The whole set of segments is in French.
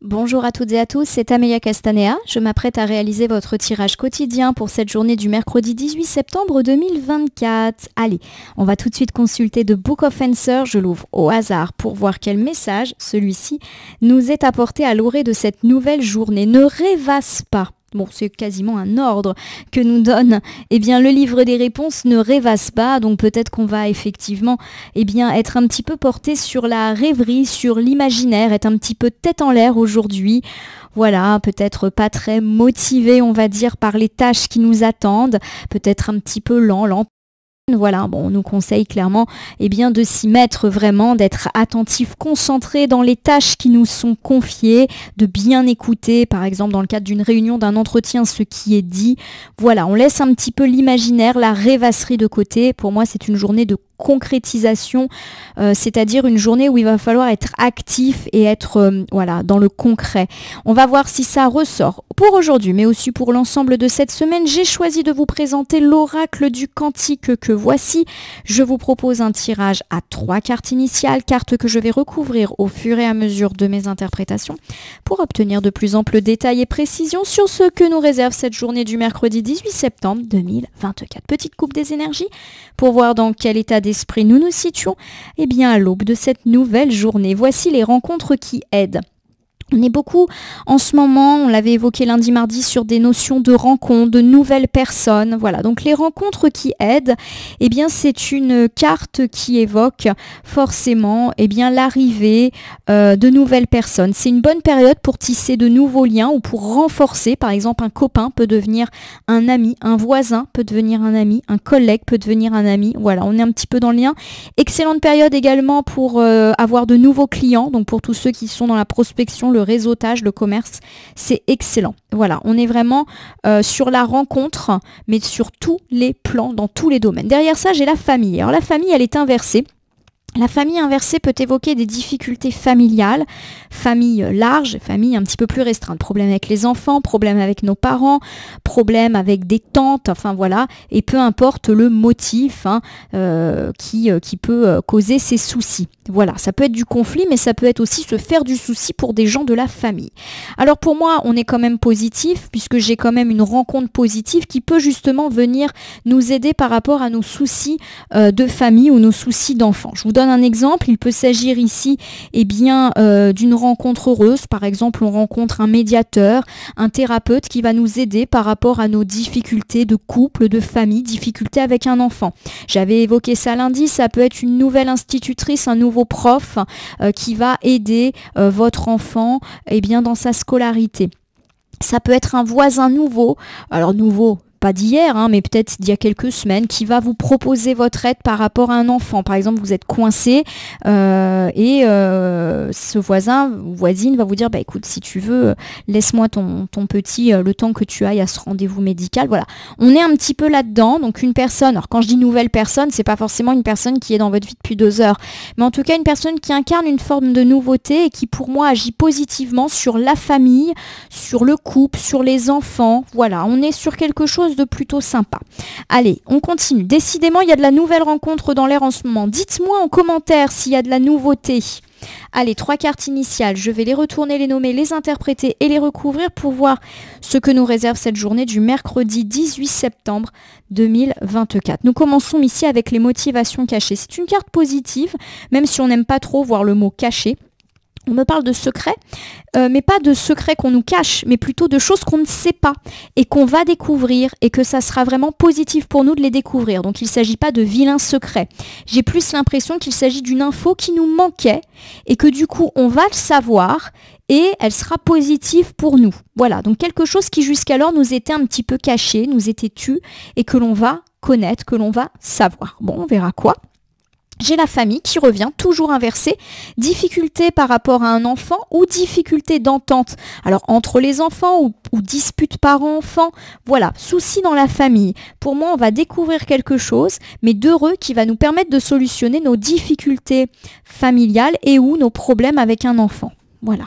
Bonjour à toutes et à tous, c'est Amelia Castanea. Je m'apprête à réaliser votre tirage quotidien pour cette journée du mercredi 18 septembre 2024. Allez, on va tout de suite consulter The Book of Answers. Je l'ouvre au hasard pour voir quel message, celui-ci, nous est apporté à l'orée de cette nouvelle journée. Ne rêvasse pas. Bon, c'est quasiment un ordre que nous donne le livre des réponses. Ne rêvasse pas, donc peut-être qu'on va effectivement être un petit peu porté sur la rêverie, sur l'imaginaire, être un petit peu tête en l'air aujourd'hui. Voilà, peut-être pas très motivé, on va dire, par les tâches qui nous attendent, peut-être un petit peu lent. Voilà, bon, on nous conseille clairement de s'y mettre vraiment, d'être attentif, concentré dans les tâches qui nous sont confiées, de bien écouter, par exemple dans le cadre d'une réunion, d'un entretien, ce qui est dit. Voilà, on laisse un petit peu l'imaginaire, la rêvasserie de côté. Pour moi, c'est une journée de concrétisation, c'est-à-dire une journée où il va falloir être actif et être dans le concret. On va voir si ça ressort pour aujourd'hui, mais aussi pour l'ensemble de cette semaine. J'ai choisi de vous présenter l'oracle du Cantique que voici. Je vous propose un tirage à 3 cartes initiales, cartes que je vais recouvrir au fur et à mesure de mes interprétations pour obtenir de plus amples détails et précisions sur ce que nous réserve cette journée du mercredi 18 septembre 2024. Petite coupe des énergies pour voir dans quel état d'esprit nous nous situons à l'aube de cette nouvelle journée. Voici les rencontres qui aident. On est beaucoup en ce moment, on l'avait évoqué lundi, mardi, sur des notions de rencontres, de nouvelles personnes. Voilà, donc les rencontres qui aident, c'est une carte qui évoque forcément l'arrivée de nouvelles personnes. C'est une bonne période pour tisser de nouveaux liens ou pour renforcer. Par exemple, un copain peut devenir un ami, un voisin peut devenir un ami, un collègue peut devenir un ami. Voilà, on est un petit peu dans le lien. Excellente période également pour avoir de nouveaux clients, donc pour tous ceux qui sont dans la prospection, le réseautage, le commerce, c'est excellent. Voilà, on est vraiment sur la rencontre, mais sur tous les plans, dans tous les domaines. Derrière ça, j'ai la famille. Alors la famille, elle est inversée. La famille inversée peut évoquer des difficultés familiales, famille large, famille un petit peu plus restreinte. Problème avec les enfants, problème avec nos parents, problème avec des tantes, enfin voilà. Et peu importe le motif qui peut causer ces soucis. Voilà, ça peut être du conflit, mais ça peut être aussi se faire du souci pour des gens de la famille. Alors pour moi, on est quand même positif, puisque j'ai quand même une rencontre positive qui peut justement venir nous aider par rapport à nos soucis de famille ou nos soucis d'enfants. Je vous donne un exemple, il peut s'agir ici d'une rencontre heureuse. Par exemple, on rencontre un médiateur, un thérapeute qui va nous aider par rapport à nos difficultés de couple, de famille, difficultés avec un enfant. J'avais évoqué ça lundi, ça peut être une nouvelle institutrice, un nouveau prof qui va aider votre enfant dans sa scolarité. Ça peut être un voisin nouveau, alors nouveau, pas d'hier, mais peut-être d'il y a quelques semaines, qui va vous proposer votre aide par rapport à un enfant. Par exemple, vous êtes coincé ce voisin ou voisine va vous dire, écoute, si tu veux, laisse-moi ton petit le temps que tu ailles à ce rendez-vous médical. Voilà, on est un petit peu là-dedans. Donc une personne, alors quand je dis nouvelle personne, c'est pas forcément une personne qui est dans votre vie depuis 2 heures, mais en tout cas une personne qui incarne une forme de nouveauté et qui pour moi agit positivement sur la famille, sur le couple, sur les enfants. Voilà, on est sur quelque chose de plutôt sympa. Allez, on continue. Décidément, il y a de la nouvelle rencontre dans l'air en ce moment. Dites-moi en commentaire s'il y a de la nouveauté. Allez, 3 cartes initiales. Je vais les retourner, les nommer, les interpréter et les recouvrir pour voir ce que nous réserve cette journée du mercredi 18 septembre 2024. Nous commençons ici avec les motivations cachées. C'est une carte positive, même si on n'aime pas trop voir le mot caché. On me parle de secrets, mais pas de secrets qu'on nous cache, mais plutôt de choses qu'on ne sait pas et qu'on va découvrir et que ça sera vraiment positif pour nous de les découvrir. Donc il ne s'agit pas de vilains secrets. J'ai plus l'impression qu'il s'agit d'une info qui nous manquait et que du coup on va le savoir et elle sera positive pour nous. Voilà, donc quelque chose qui jusqu'alors nous était un petit peu caché, nous était tu et que l'on va connaître, que l'on va savoir. Bon, on verra quoi. J'ai la famille qui revient, toujours inversée, difficulté par rapport à un enfant ou difficulté d'entente. Alors entre les enfants ou dispute parents-enfants, voilà, souci dans la famille. Pour moi, on va découvrir quelque chose, mais d'heureux qui va nous permettre de solutionner nos difficultés familiales et ou nos problèmes avec un enfant. Voilà.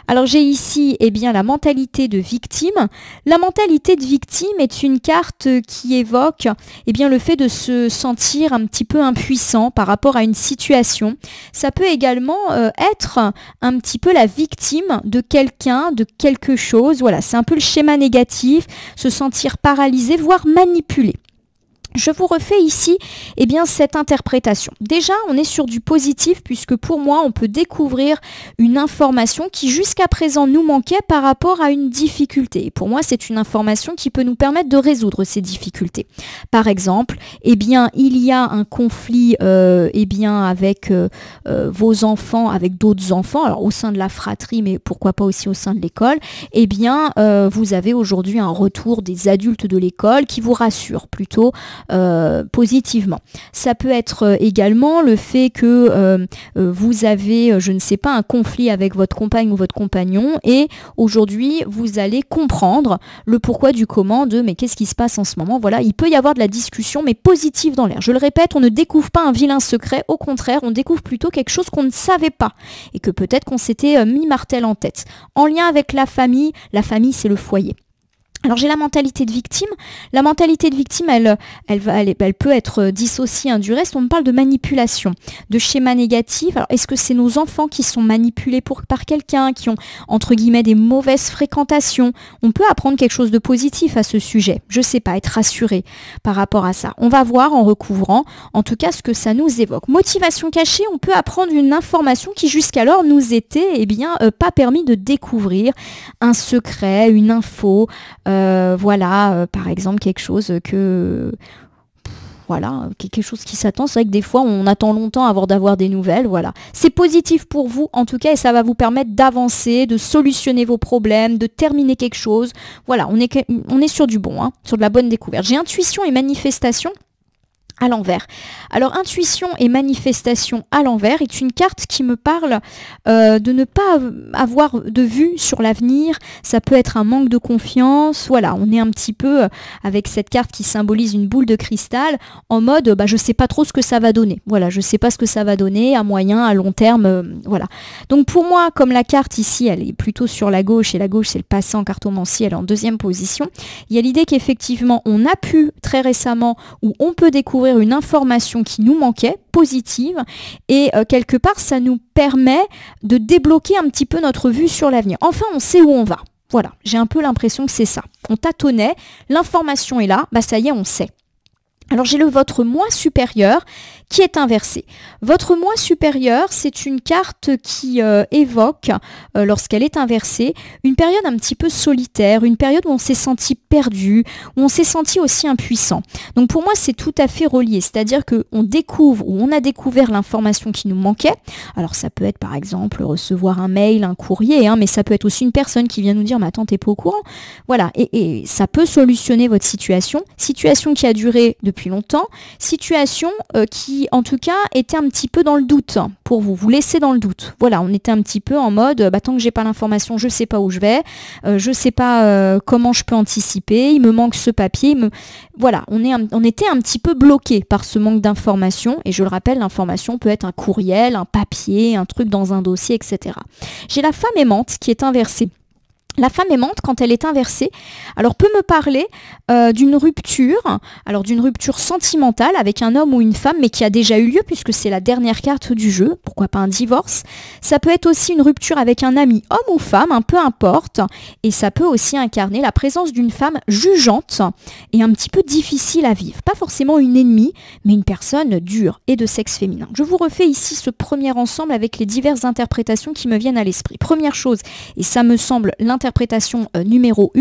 Alors j'ai ici la mentalité de victime. La mentalité de victime est une carte qui évoque le fait de se sentir un petit peu impuissant par rapport à une situation. Ça peut également être un petit peu la victime de quelqu'un, de quelque chose. Voilà, c'est un peu le schéma négatif, se sentir paralysé, voire manipulé. Je vous refais ici cette interprétation. Déjà, on est sur du positif puisque pour moi, on peut découvrir une information qui jusqu'à présent nous manquait par rapport à une difficulté. Et pour moi, c'est une information qui peut nous permettre de résoudre ces difficultés. Par exemple, il y a un conflit avec vos enfants, avec d'autres enfants, alors au sein de la fratrie, mais pourquoi pas aussi au sein de l'école. Vous avez aujourd'hui un retour des adultes de l'école qui vous rassure plutôt positivement. Ça peut être également le fait que vous avez, je ne sais pas, un conflit avec votre compagne ou votre compagnon et aujourd'hui vous allez comprendre le pourquoi du comment de mais qu'est-ce qui se passe en ce moment. Voilà, il peut y avoir de la discussion mais positive dans l'air. Je le répète, on ne découvre pas un vilain secret, au contraire, on découvre plutôt quelque chose qu'on ne savait pas et que peut-être qu'on s'était mis martel en tête. En lien avec la famille c'est le foyer. Alors j'ai la mentalité de victime. La mentalité de victime, elle peut être dissociée du reste. On me parle de manipulation, de schéma négatif. Alors est-ce que c'est nos enfants qui sont manipulés par quelqu'un, qui ont entre guillemets des mauvaises fréquentations? On peut apprendre quelque chose de positif à ce sujet. Je sais pas, être rassuré par rapport à ça. On va voir en recouvrant, en tout cas, ce que ça nous évoque. Motivation cachée, on peut apprendre une information qui jusqu'alors nous était pas permis de découvrir. Un secret, une info. Par exemple, quelque chose qui s'attend. C'est vrai que des fois, on attend longtemps avant d'avoir des nouvelles. Voilà. C'est positif pour vous, en tout cas, et ça va vous permettre d'avancer, de solutionner vos problèmes, de terminer quelque chose. Voilà, on est sur du bon, sur de la bonne découverte. J'ai intuition et manifestation à l'envers. Alors, intuition et manifestation à l'envers est une carte qui me parle de ne pas avoir de vue sur l'avenir. Ça peut être un manque de confiance. Voilà, on est un petit peu avec cette carte qui symbolise une boule de cristal en mode je sais pas trop ce que ça va donner. Voilà, je sais pas ce que ça va donner à moyen, à long terme. Voilà. Donc pour moi, comme la carte ici, elle est plutôt sur la gauche et la gauche c'est le passant cartomancie, elle est en deuxième position. Il y a l'idée qu'effectivement, on a pu très récemment ou on peut découvrir une information qui nous manquait, positive, et quelque part ça nous permet de débloquer un petit peu notre vue sur l'avenir. Enfin, on sait où on va. Voilà, j'ai un peu l'impression que c'est ça. On tâtonnait, l'information est là, ça y est, on sait. Alors j'ai votre moi supérieur qui est inversé. Votre moi supérieur, c'est une carte qui évoque, lorsqu'elle est inversée, une période un petit peu solitaire, une période où on s'est senti perdu, où on s'est senti aussi impuissant. Donc pour moi, c'est tout à fait relié, c'est-à-dire qu'on découvre ou on a découvert l'information qui nous manquait. Alors ça peut être par exemple recevoir un mail, un courrier, mais ça peut être aussi une personne qui vient nous dire « mais attends, t'es pas au courant ?» Voilà, et ça peut solutionner votre situation qui a duré depuis longtemps, situation qui en tout cas était un petit peu dans le doute pour vous laissez dans le doute. Voilà, on était un petit peu en mode tant que j'ai pas l'information, je sais pas où je vais, je sais pas comment je peux anticiper, il me manque ce papier, voilà, on était un petit peu bloqué par ce manque d'information et je le rappelle, l'information peut être un courriel, un papier, un truc dans un dossier, etc. J'ai la femme aimante qui est inversée. La femme aimante, quand elle est inversée, alors peut me parler d'une rupture, alors d'une rupture sentimentale avec un homme ou une femme, mais qui a déjà eu lieu puisque c'est la dernière carte du jeu, pourquoi pas un divorce. Ça peut être aussi une rupture avec un ami, homme ou femme, peu importe, et ça peut aussi incarner la présence d'une femme jugeante et un petit peu difficile à vivre. Pas forcément une ennemie, mais une personne dure et de sexe féminin. Je vous refais ici ce premier ensemble avec les diverses interprétations qui me viennent à l'esprit. Première chose, et ça me semble l'interprétation numéro 1,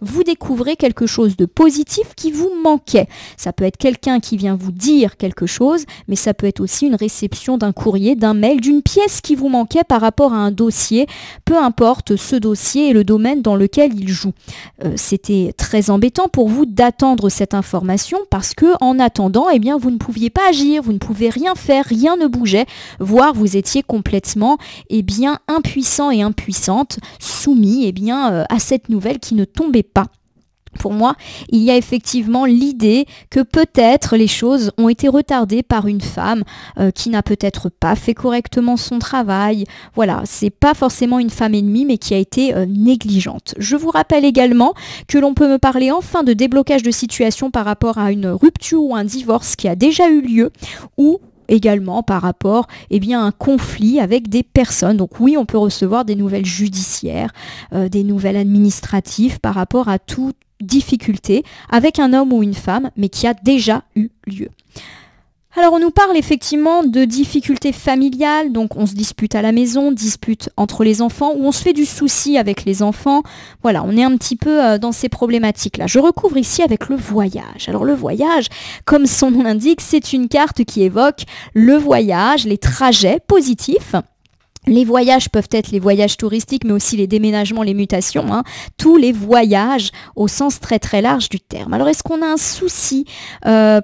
vous découvrez quelque chose de positif qui vous manquait. Ça peut être quelqu'un qui vient vous dire quelque chose, mais ça peut être aussi une réception d'un courrier, d'un mail, d'une pièce qui vous manquait par rapport à un dossier, peu importe ce dossier et le domaine dans lequel il joue. C'était très embêtant pour vous d'attendre cette information parce que en attendant, vous ne pouviez pas agir, vous ne pouvez rien faire, rien ne bougeait, voire vous étiez complètement impuissant et impuissante, soumis à cette nouvelle qui ne tombait pas. Pour moi, il y a effectivement l'idée que peut-être les choses ont été retardées par une femme qui n'a peut-être pas fait correctement son travail. Voilà, c'est pas forcément une femme ennemie, mais qui a été négligente. Je vous rappelle également que l'on peut me parler enfin de déblocage de situation par rapport à une rupture ou un divorce qui a déjà eu lieu, ou également par rapport à un conflit avec des personnes. Donc oui, on peut recevoir des nouvelles judiciaires, des nouvelles administratives par rapport à toute difficulté avec un homme ou une femme, mais qui a déjà eu lieu. Alors on nous parle effectivement de difficultés familiales, donc on se dispute à la maison, dispute entre les enfants, ou on se fait du souci avec les enfants. Voilà, on est un petit peu dans ces problématiques-là. Je recouvre ici avec le voyage. Alors le voyage, comme son nom l'indique, c'est une carte qui évoque le voyage, les trajets positifs. Les voyages peuvent être les voyages touristiques, mais aussi les déménagements, les mutations, tous les voyages au sens très très large du terme. Alors est-ce qu'on a un souci?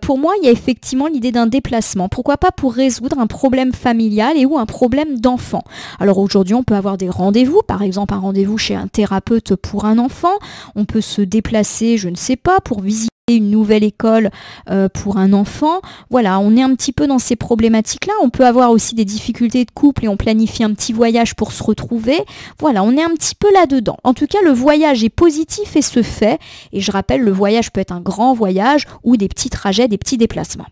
Pour moi, il y a effectivement l'idée d'un déplacement. Pourquoi pas pour résoudre un problème familial et ou un problème d'enfant. Alors aujourd'hui, on peut avoir des rendez-vous, par exemple un rendez-vous chez un thérapeute pour un enfant. On peut se déplacer, je ne sais pas, pour visiter une nouvelle école pour un enfant. Voilà, on est un petit peu dans ces problématiques-là. On peut avoir aussi des difficultés de couple et on planifie un petit voyage pour se retrouver. Voilà, on est un petit peu là-dedans. En tout cas, le voyage est positif et se fait. Et je rappelle, le voyage peut être un grand voyage ou des petits trajets, des petits déplacements.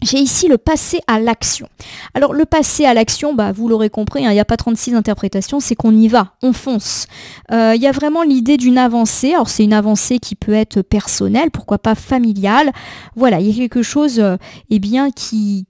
J'ai ici le passé à l'action. Alors le passé à l'action, vous l'aurez compris, il n'y a pas 36 interprétations, c'est qu'on y va, on fonce. Il y a vraiment l'idée d'une avancée. Alors c'est une avancée qui peut être personnelle, pourquoi pas familiale. Voilà, il y a quelque chose qui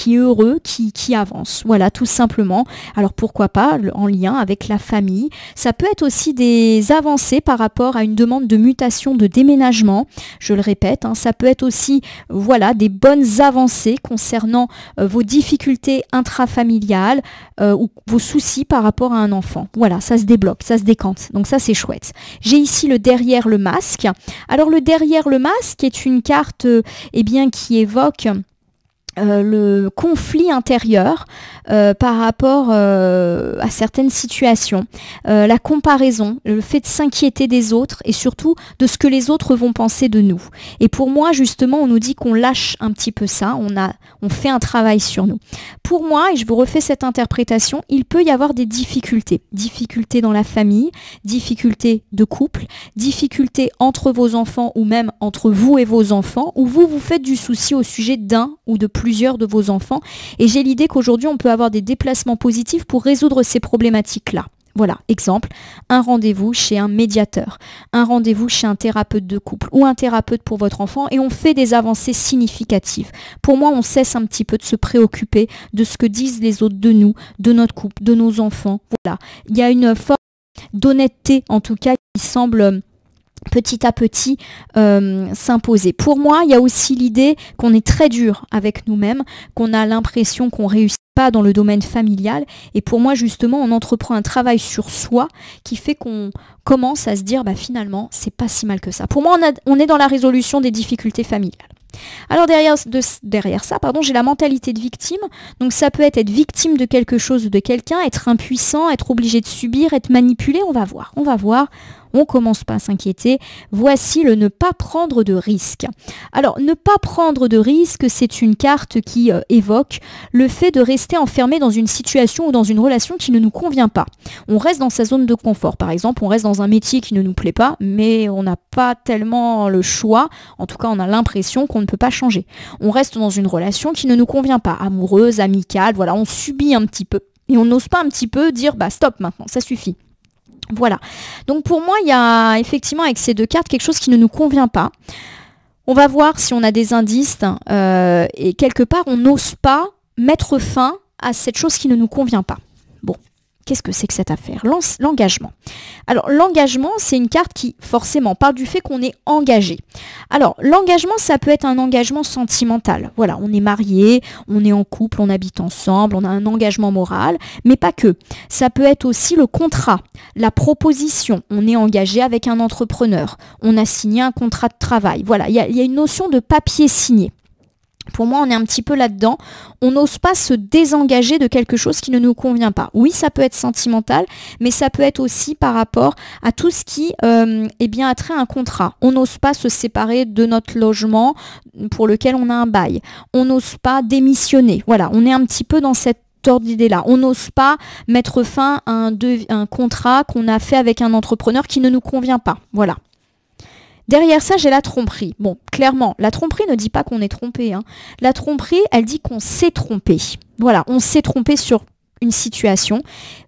est heureux, qui avance. Voilà, tout simplement. Alors pourquoi pas en lien avec la famille. Ça peut être aussi des avancées par rapport à une demande de mutation, de déménagement. Je le répète, ça peut être aussi des bonnes avancées concernant vos difficultés intrafamiliales ou vos soucis par rapport à un enfant. Voilà, ça se débloque, ça se décante. Donc ça, c'est chouette. J'ai ici le derrière le masque. Alors le derrière le masque est une carte qui évoque le conflit intérieur par rapport à certaines situations, la comparaison, le fait de s'inquiéter des autres et surtout de ce que les autres vont penser de nous. Et pour moi, justement, on nous dit qu'on lâche un petit peu ça, on fait un travail sur nous. Pour moi, et je vous refais cette interprétation, il peut y avoir des difficultés. Difficultés dans la famille, difficultés de couple, difficultés entre vos enfants ou même entre vous et vos enfants, où vous vous faites du souci au sujet d'un ou de plusieurs de vos enfants. Et j'ai l'idée qu'aujourd'hui, on peut avoir des déplacements positifs pour résoudre ces problématiques-là. Voilà, exemple, un rendez-vous chez un médiateur, un rendez-vous chez un thérapeute de couple ou un thérapeute pour votre enfant et on fait des avancées significatives. Pour moi, on cesse un petit peu de se préoccuper de ce que disent les autres de nous, de notre couple, de nos enfants. Voilà, il y a une forme d'honnêteté en tout cas qui semble petit à petit s'imposer. Pour moi, il y a aussi l'idée qu'on est très dur avec nous-mêmes, qu'on a l'impression qu'on réussit pas dans le domaine familial. Et pour moi, justement, on entreprend un travail sur soi qui fait qu'on commence à se dire, finalement, c'est pas si mal que ça. Pour moi, on est dans la résolution des difficultés familiales. Alors derrière ça, j'ai la mentalité de victime. Donc ça peut être victime de quelque chose ou de quelqu'un, être impuissant, être obligé de subir, être manipulé. On va voir. On commence pas à s'inquiéter. Voici le ne pas prendre de risque. Alors, ne pas prendre de risque, c'est une carte qui évoque le fait de rester enfermé dans une situation ou dans une relation qui ne nous convient pas. On reste dans sa zone de confort. Par exemple, on reste dans un métier qui ne nous plaît pas, mais on n'a pas tellement le choix. En tout cas, on a l'impression qu'on ne peut pas changer. On reste dans une relation qui ne nous convient pas. Amoureuse, amicale, voilà, on subit un petit peu. Et on n'ose pas un petit peu dire, stop maintenant, ça suffit. Voilà, donc pour moi, il y a effectivement avec ces deux cartes quelque chose qui ne nous convient pas. On va voir si on a des indices et quelque part, on n'ose pas mettre fin à cette chose qui ne nous convient pas. Bon, qu'est-ce que c'est que cette affaire? L'engagement. Alors, l'engagement, c'est une carte qui, forcément, parle du fait qu'on est engagé. Alors, l'engagement, ça peut être un engagement sentimental. Voilà, on est marié, on est en couple, on habite ensemble, on a un engagement moral, mais pas que. Ça peut être aussi le contrat, la proposition. On est engagé avec un entrepreneur. On a signé un contrat de travail. Voilà, il y a une notion de papier signé. Pour moi, on est un petit peu là-dedans. On n'ose pas se désengager de quelque chose qui ne nous convient pas. Oui, ça peut être sentimental, mais ça peut être aussi par rapport à tout ce qui a trait à un contrat. On n'ose pas se séparer de notre logement pour lequel on a un bail. On n'ose pas démissionner. Voilà, on est un petit peu dans cette ordre d'idée-là. On n'ose pas mettre fin à un contrat qu'on a fait avec un entrepreneur qui ne nous convient pas. Voilà. Derrière ça, j'ai la tromperie. Bon, clairement, la tromperie ne dit pas qu'on est trompé, hein. La tromperie, elle dit qu'on s'est trompé. Voilà, on s'est trompé sur une situation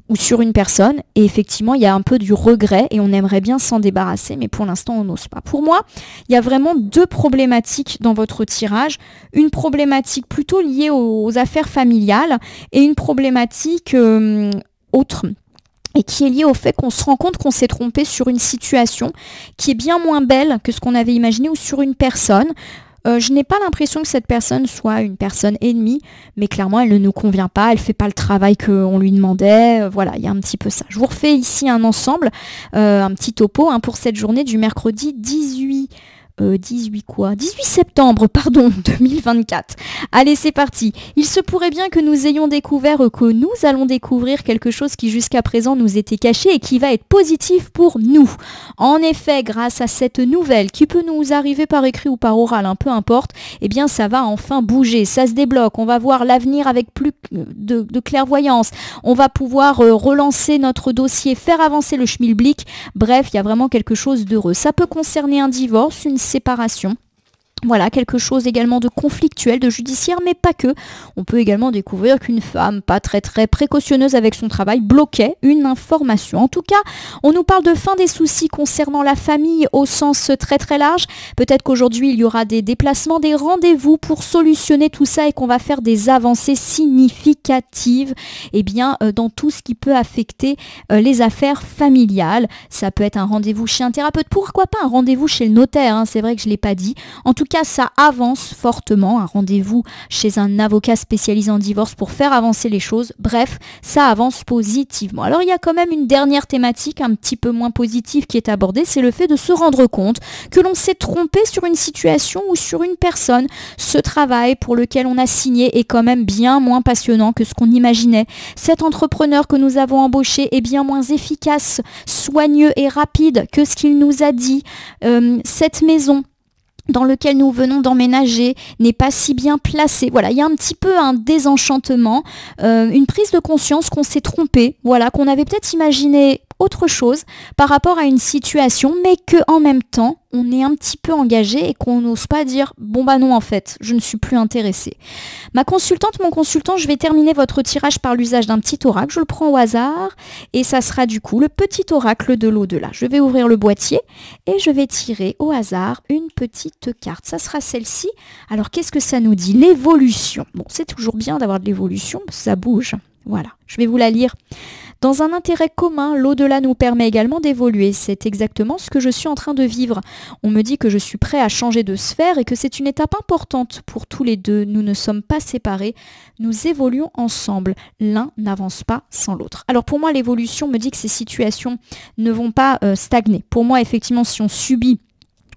ou sur une personne. Et effectivement, il y a un peu du regret et on aimerait bien s'en débarrasser, mais pour l'instant, on n'ose pas. Pour moi, il y a vraiment deux problématiques dans votre tirage. Une problématique plutôt liée aux affaires familiales et une problématique autre, et qui est lié au fait qu'on se rend compte qu'on s'est trompé sur une situation qui est bien moins belle que ce qu'on avait imaginé ou sur une personne. Je n'ai pas l'impression que cette personne soit une personne ennemie, mais clairement, elle ne nous convient pas, elle ne fait pas le travail qu'on lui demandait. Voilà, il y a un petit peu ça. Je vous refais ici un ensemble, un petit topo pour cette journée du mercredi 18 septembre, 2024. Allez, c'est parti. Il se pourrait bien que nous ayons découvert que nous allons découvrir quelque chose qui jusqu'à présent nous était caché et qui va être positif pour nous. En effet, grâce à cette nouvelle qui peut nous arriver par écrit ou par oral, peu importe, eh bien ça va enfin bouger, ça se débloque, on va voir l'avenir avec plus de clairvoyance, on va pouvoir relancer notre dossier, faire avancer le schmilblick. Bref, il y a vraiment quelque chose d'heureux. Ça peut concerner un divorce, une séparation. Voilà, quelque chose également de conflictuel, de judiciaire, mais pas que. On peut également découvrir qu'une femme pas très précautionneuse avec son travail bloquait une information. En tout cas, on nous parle de fin des soucis concernant la famille au sens très large. Peut-être qu'aujourd'hui, il y aura des déplacements, des rendez-vous pour solutionner tout ça et qu'on va faire des avancées significatives dans tout ce qui peut affecter les affaires familiales. Ça peut être un rendez-vous chez un thérapeute, pourquoi pas un rendez-vous chez le notaire, c'est vrai que je ne l'ai pas dit. En tout cas, ça avance fortement, un rendez-vous chez un avocat spécialisé en divorce pour faire avancer les choses. Bref, ça avance positivement. Alors, il y a quand même une dernière thématique un petit peu moins positive qui est abordée, c'est le fait de se rendre compte que l'on s'est trompé sur une situation ou sur une personne. Ce travail pour lequel on a signé est quand même bien moins passionnant que ce qu'on imaginait. Cet entrepreneur que nous avons embauché est bien moins efficace, soigneux et rapide que ce qu'il nous a dit. Cette maison dans lequel nous venons d'emménager n'est pas si bien placé. Voilà, il y a un petit peu un désenchantement, une prise de conscience qu'on s'est trompé, voilà, qu'on avait peut-être imaginé autre chose par rapport à une situation, mais qu'en même temps, on est un petit peu engagé et qu'on n'ose pas dire « bon bah non en fait, je ne suis plus intéressée ». Ma consultante, mon consultant, je vais terminer votre tirage par l'usage d'un petit oracle, je le prends au hasard et ça sera du coup le petit oracle de l'au-delà. Je vais ouvrir le boîtier et je vais tirer au hasard une petite carte, ça sera celle-ci. Alors qu'est-ce que ça nous dit? L'évolution. Bon, c'est toujours bien d'avoir de l'évolution, ça bouge. Voilà, je vais vous la lire. Dans un intérêt commun, l'au-delà nous permet également d'évoluer. C'est exactement ce que je suis en train de vivre. On me dit que je suis prêt à changer de sphère et que c'est une étape importante pour tous les deux. Nous ne sommes pas séparés, nous évoluons ensemble. L'un n'avance pas sans l'autre. Alors pour moi, l'évolution me dit que ces situations ne vont pas stagner. Pour moi, effectivement, si on subit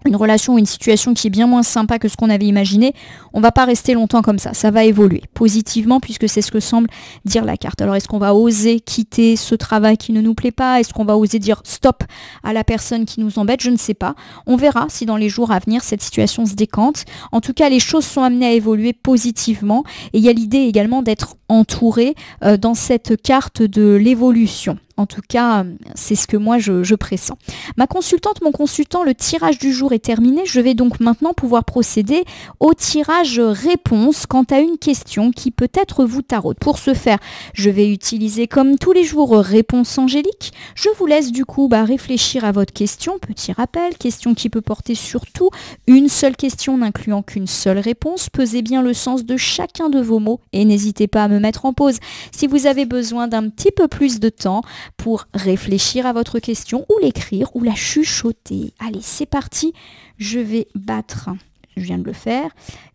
une relation ou une situation qui est bien moins sympa que ce qu'on avait imaginé, on va pas rester longtemps comme ça va évoluer positivement puisque c'est ce que semble dire la carte. Alors est-ce qu'on va oser quitter ce travail qui ne nous plaît pas? Est-ce qu'on va oser dire stop à la personne qui nous embête? Je ne sais pas. On verra si dans les jours à venir cette situation se décante. En tout cas, les choses sont amenées à évoluer positivement et il y a l'idée également d'être entouré dans cette carte de l'évolution. En tout cas, c'est ce que moi je pressens. Ma consultante, mon consultant, le tirage du jour est terminé. Je vais donc maintenant pouvoir procéder au tirage réponse quant à une question qui peut-être vous taraude. Pour ce faire, je vais utiliser comme tous les jours réponse angélique. Je vous laisse du coup réfléchir à votre question. Petit rappel, question qui peut porter surtout une seule question n'incluant qu'une seule réponse. Pesez bien le sens de chacun de vos mots et n'hésitez pas à me mettre en pause si vous avez besoin d'un petit peu plus de temps pour réfléchir à votre question ou l'écrire ou la chuchoter. Allez, c'est parti, je vais battre, je viens de le faire,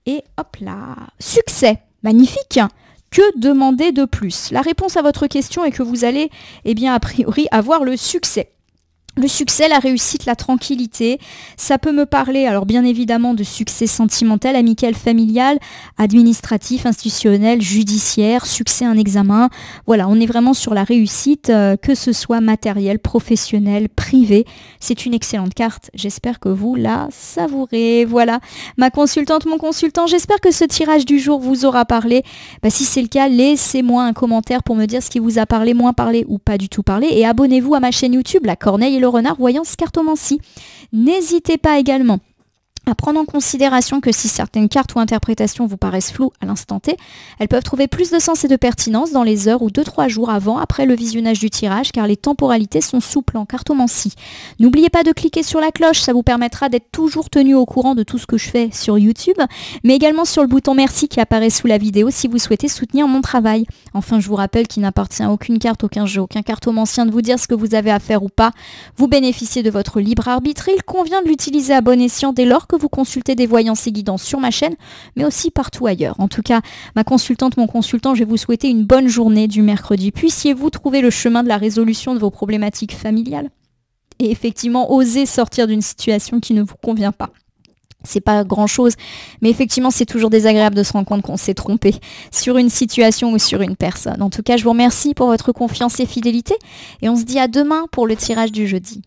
et hop là, succès, magnifique. Que demander de plus? La réponse à votre question est que vous allez, a priori, avoir le succès. Le succès, la réussite, la tranquillité, ça peut me parler, alors bien évidemment, de succès sentimental, amical, familial, administratif, institutionnel, judiciaire, succès en examen. Voilà, on est vraiment sur la réussite, que ce soit matériel, professionnel, privé. C'est une excellente carte. J'espère que vous la savourez. Voilà, ma consultante, mon consultant, j'espère que ce tirage du jour vous aura parlé. Si c'est le cas, laissez-moi un commentaire pour me dire ce qui vous a parlé, moins parlé ou pas du tout parlé. Et abonnez-vous à ma chaîne YouTube, La Corneille et le Renard Voyance Cartomancie. N'hésitez pas également à prendre en considération que si certaines cartes ou interprétations vous paraissent floues à l'instant T, elles peuvent trouver plus de sens et de pertinence dans les heures ou 2-3 jours après le visionnage du tirage, car les temporalités sont souples en cartomancie. N'oubliez pas de cliquer sur la cloche, ça vous permettra d'être toujours tenu au courant de tout ce que je fais sur YouTube, mais également sur le bouton merci qui apparaît sous la vidéo si vous souhaitez soutenir mon travail. Enfin, je vous rappelle qu'il n'appartient à aucune carte, aucun jeu, aucun cartomancien de vous dire ce que vous avez à faire ou pas. Vous bénéficiez de votre libre arbitre et il convient de l'utiliser à bon escient dès lors que vous consultez des voyances et guidances sur ma chaîne, mais aussi partout ailleurs. En tout cas, ma consultante, mon consultant, je vais vous souhaiter une bonne journée du mercredi. Puissiez-vous trouver le chemin de la résolution de vos problématiques familiales et effectivement oser sortir d'une situation qui ne vous convient pas. C'est pas grand chose, mais effectivement c'est toujours désagréable de se rendre compte qu'on s'est trompé sur une situation ou sur une personne. En tout cas, je vous remercie pour votre confiance et fidélité et on se dit à demain pour le tirage du jeudi.